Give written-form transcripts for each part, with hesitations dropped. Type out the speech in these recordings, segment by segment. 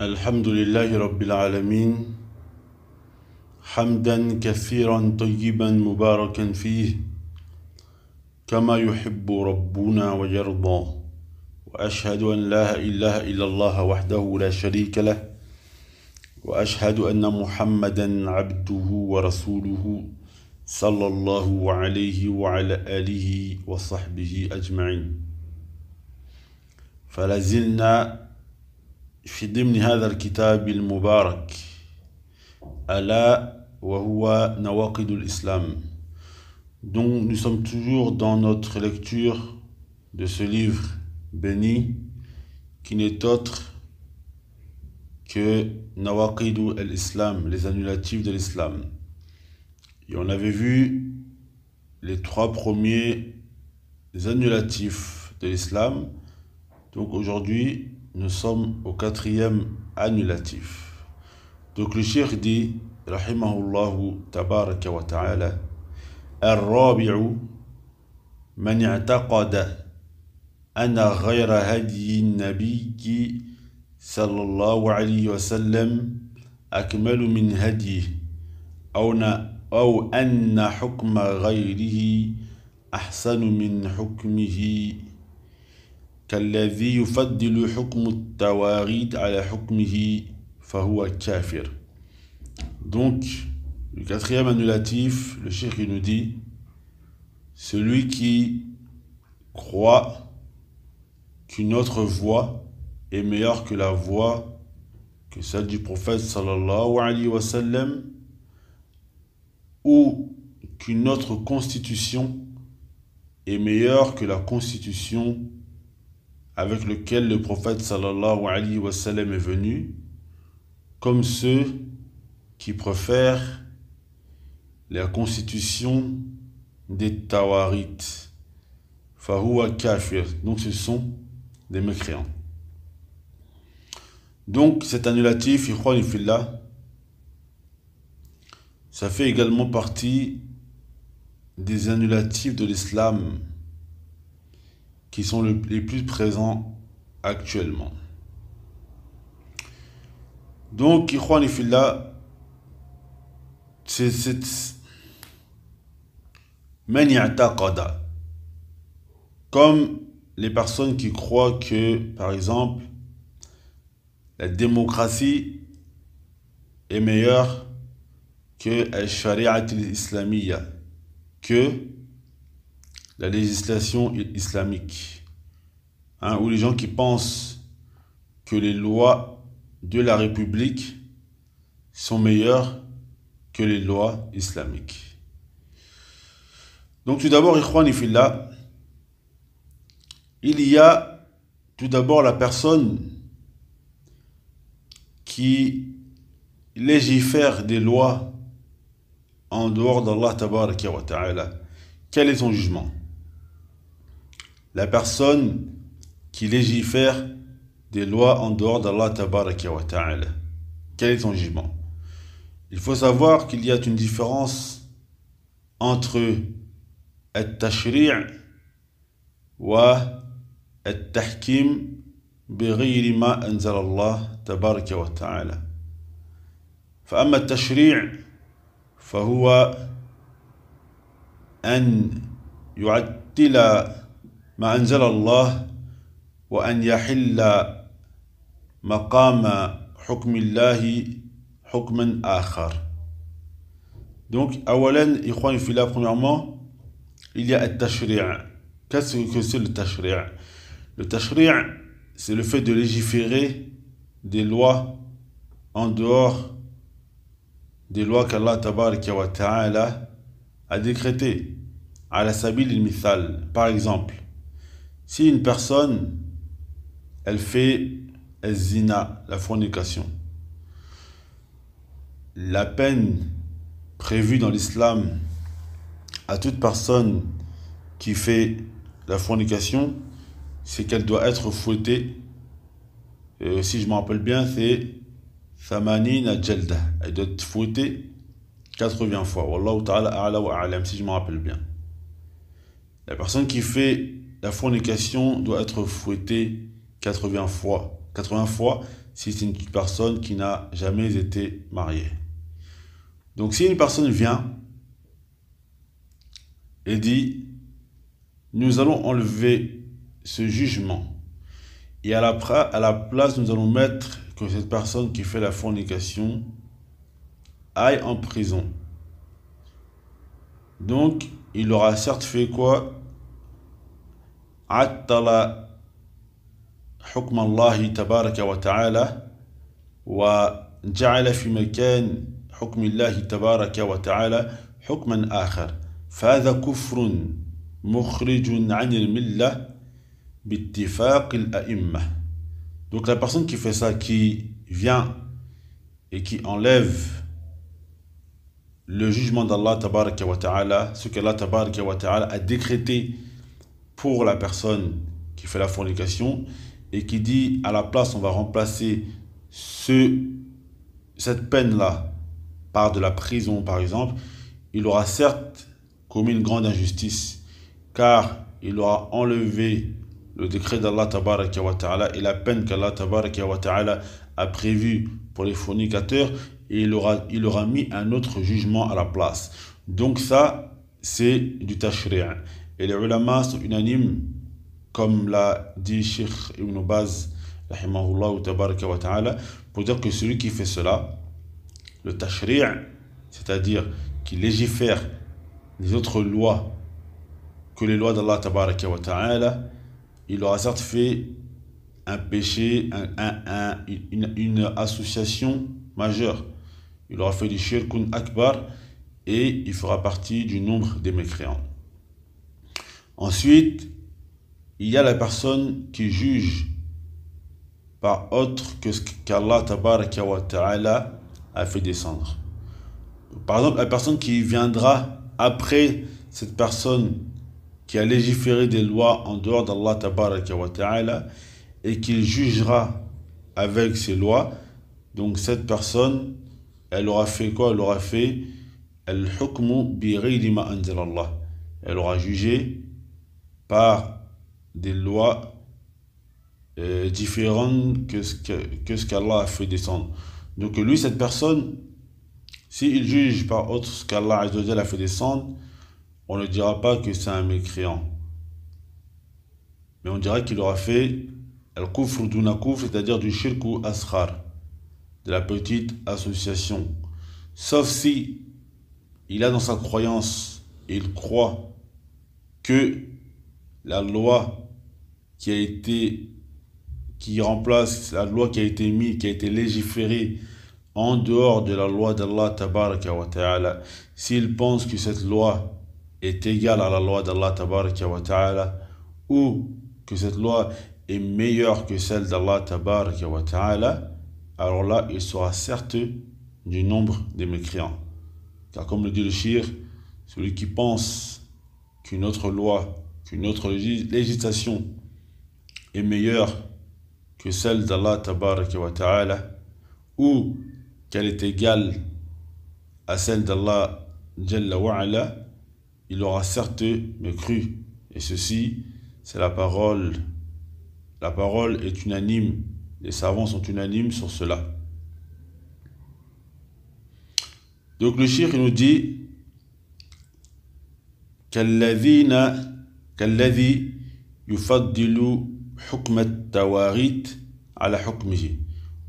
الحمد لله رب العالمين حمدا كثيرا طيبا مباركا فيه كما يحب ربنا ويرضى وأشهد أن لا إله إلا الله وحده لا شريك له وأشهد أن محمدا عبده ورسوله صلى الله عليه وعلى آله وصحبه أجمعين. فلازلنا في ضمن هذا الكتاب المبارك ألا وهو نواقض الإسلام. Donc nous sommes toujours dans notre lecture de ce livre béni qui n'est autre que Nawaqid al-Islam, les annulatifs de l'Islam. Et on avait vu les 3 premiers annulatifs de l'Islam. Donc aujourd'hui, nous sommes au 4e annulatif. Donc le cheikh dit, rahimahullahu tabaraka wa ta'ala, الرابع من اعتقد أن غير هدي النبي صلى الله عليه وسلم أكمل من هديه أو أن حكم غيره أحسن من حكمه كالذي يفضل حكم التواغيت على حكمه فهو كافر. Donc, le 4e annulatif, le cheikh nous dit, celui qui croit qu'une autre voie est meilleure que la voie que celle du prophète sallallahu alayhi wa sallam, ou qu'une autre constitution est meilleure que la constitution avec laquelle le prophète sallallahu alayhi wa sallam est venu, comme ceux qui préfèrent la constitution des Tawarites. Fahuwa kafir. Donc ce sont des mécréants. Donc cet annulatif, ikhwan fillah, ça fait également partie des annulatifs de l'islam qui sont les plus présents actuellement. Donc, ikhwan fillah, c'est cette man ya'taqada, comme les personnes qui croient que, par exemple, la démocratie est meilleure que al-shari'at al-islamiyya, que la législation islamique, ou les gens qui pensent que les lois de la République sont meilleures que les lois islamiques. Donc tout d'abord, ikhwani fillah, il y a tout d'abord la personne qui légifère des lois en dehors d'Allah tabaraka wa ta'ala. Quel est son jugement? La personne qui légifère des lois en dehors d'Allah tabaraka wa ta'ala. Quel est son jugement? Il faut savoir qu'il y a une différence entre al-tashri' wa al-tahkim بغير ما أنزل الله تبارك وتعالى. فأما التشريع فهو أن يعدل ما أنزل الله وأن يحل مقام حكم الله حكما آخر. Donc, أولا إخواني في الله, premièrement, il y a le tashri'. Qu'est-ce que c'est le tashri'? Le tashri', c'est le fait de légiférer des lois en dehors des lois qu'Allah tabaraka wa ta'ala a décrétées. Ala sabil al-mithal. Par exemple, si une personne, elle fait el-zina, la fornication, la peine prévue dans l'islam à toute personne qui fait la fornication, c'est qu'elle doit être fouettée. Si je me rappelle bien, c'est Thamanina Jalda. Elle doit être fouettée 80 fois. Wallahu ta'ala a'la wa a'lam, si je me rappelle bien. La personne qui fait la fornication doit être fouettée 80 fois. 80 fois, si c'est une personne qui n'a jamais été mariée. Donc si une personne vient et dit, nous allons enlever ce jugement, et à la place, nous allons mettre que cette personne qui fait la fornication aille en prison. Donc, il aura certes fait quoi? Attala hukm Allah tabaraka wa ta'ala wa ja'ala fi makan hukm Allah tabaraka wa ta'ala hukman akhar. فهذا كفر مخرج عن الملة باتفاق الأئمة. Donc la personne qui fait ça, qui vient et qui enlève le jugement d'Allah tabaraka wa ta'ala, ce qu'Allah tabaraka wa ta'ala a décrété pour la personne qui fait la fornication, et qui dit à la place on va remplacer cette peine-là par de la prison par exemple, il aura certes commis une grande injustice, car il aura enlevé le décret d'Allah tabaraka wa ta'ala et la peine qu'Allah tabaraka wa ta'ala a prévue pour les fornicateurs, et il aura mis un autre jugement à la place. Donc ça, c'est du tashri'. Et les ulama sont unanimes, comme l'a dit Cheikh Ibn Baz, rahimahullah tabaraka wa ta'ala, pour dire que celui qui fait cela, le tashri', c'est-à-dire qui légifère les autres lois que les lois d'Allah tabaraka wa ta'ala, il aura certes fait un péché, une association majeure. Il aura fait du shirkun akbar et il fera partie du nombre des mécréants. Ensuite, il y a la personne qui juge par autre que ce qu'Allah tabaraka wa ta'ala a fait descendre. Par exemple, la personne qui viendra après cette personne qui a légiféré des lois en dehors d'Allah tabaraka wa ta'ala et qui jugera avec ces lois, donc cette personne, elle aura fait quoi? Elle aura fait al-hukmu bi ghayri ma anzala Allah. Elle aura jugé par des lois différentes que ce qu'Allah a fait descendre. Donc lui, cette personne, s'il juge par autre ce qu'Allah a fait descendre, on ne dira pas que c'est un mécréant. Mais on dira qu'il aura fait al-kufr duna kufr, c'est-à-dire du shirku asghar, de la petite association. Sauf si il a dans sa croyance, et il croit que la loi qui remplace la loi qui a été mise, qui a été légiférée en dehors de la loi d'Allah tabaraka wa ta'ala, s'il pense que cette loi est égale à la loi d'Allah tabaraka wa ta'ala, ou que cette loi est meilleure que celle d'Allah tabaraka wa ta'ala, alors là, il sera certes du nombre des mécréants. Car comme le dit le shir, celui qui pense qu'une autre loi, qu'une autre législation est meilleure que celle d'Allah tabaraka wa ta'ala, ou qu'elle est égale à celle d'Allah jalla wa ala, il aura certes mécru. Et ceci, c'est la parole. La parole est unanime. Les savants sont unanimes sur cela. Donc le shir nous dit كالذي يفضل حكم التواريث على حكمه,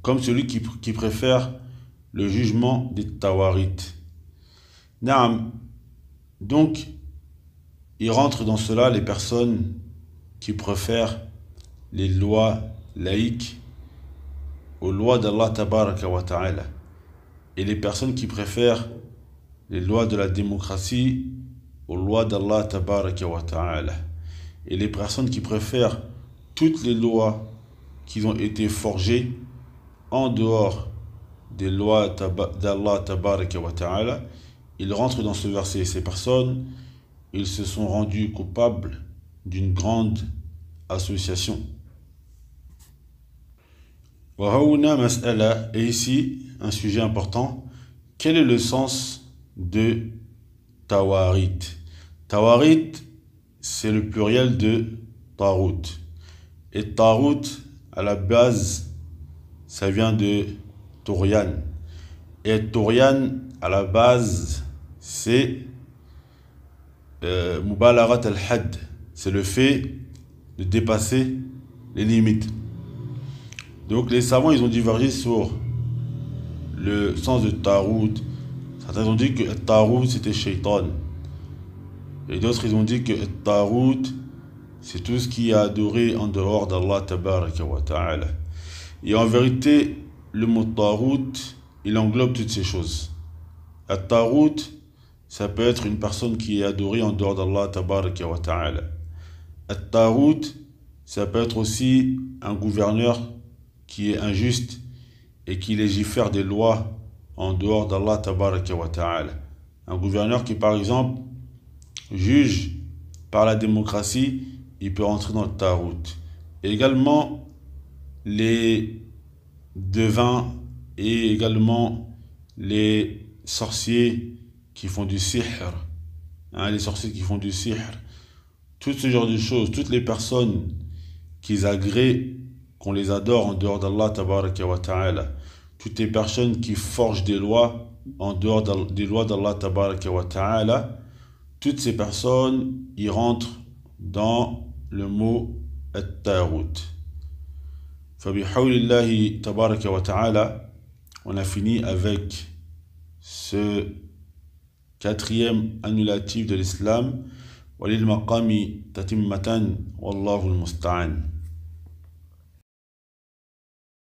comme celui qui préfère le jugement des tawarit. Naam. Donc il rentre dans cela les personnes qui préfèrent les lois laïques aux lois d'Allah tabaraka wa ta'ala, et les personnes qui préfèrent les lois de la démocratie aux lois d'Allah tabaraka wa ta'ala, et les personnes qui préfèrent toutes les lois qui ont été forgées en dehors des lois d'Allah tabaraka wa ta'ala. Ils rentrent dans ce verset. Ces personnes, ils se sont rendus coupables d'une grande association. Et ici, un sujet important. Quel est le sens de tawarit? Tawarit, c'est le pluriel de tarut. Et tarut, à la base, ça vient de Touryan. Et Touryan, à la base, c'est Mubalarat al-Had. C'est le fait de dépasser les limites. Donc les savants, ils ont divergé sur le sens de Tarout. Certains ont dit que Tarout, c'était Shaitan. Et d'autres, ils ont dit que Tarout, c'est tout ce qui est adoré en dehors d'Allah Tabaraka wa Ta'ala. Et en vérité, le mot Tarout, il englobe toutes ces choses. Tarout, ça peut être une personne qui est adorée en dehors d'Allah Tabaraka wa Ta'ala. Tarout, ça peut être aussi un gouverneur qui est injuste et qui légifère des lois en dehors d'Allah Tabaraka wa Ta'ala. Un gouverneur qui, par exemple, juge par la démocratie, il peut rentrer dans le Tarout. Et également, les devins et également les sorciers qui font du sihr, les sorciers qui font du sihr, tout ce genre de choses, toutes les personnes qui agréent qu'on les adore en dehors d'Allah Tabaraka wa Ta'ala, toutes les personnes qui forgent des lois en dehors des lois d'Allah Tabaraka wa Ta'ala, toutes ces personnes y rentrent dans le mot At-Tarout. Fabihawlillahi Tabaraka wa Ta'ala, on a fini avec ce quatrième annulatif de l'islam. Walil maqami tatimmatan wallahu al-musta'an.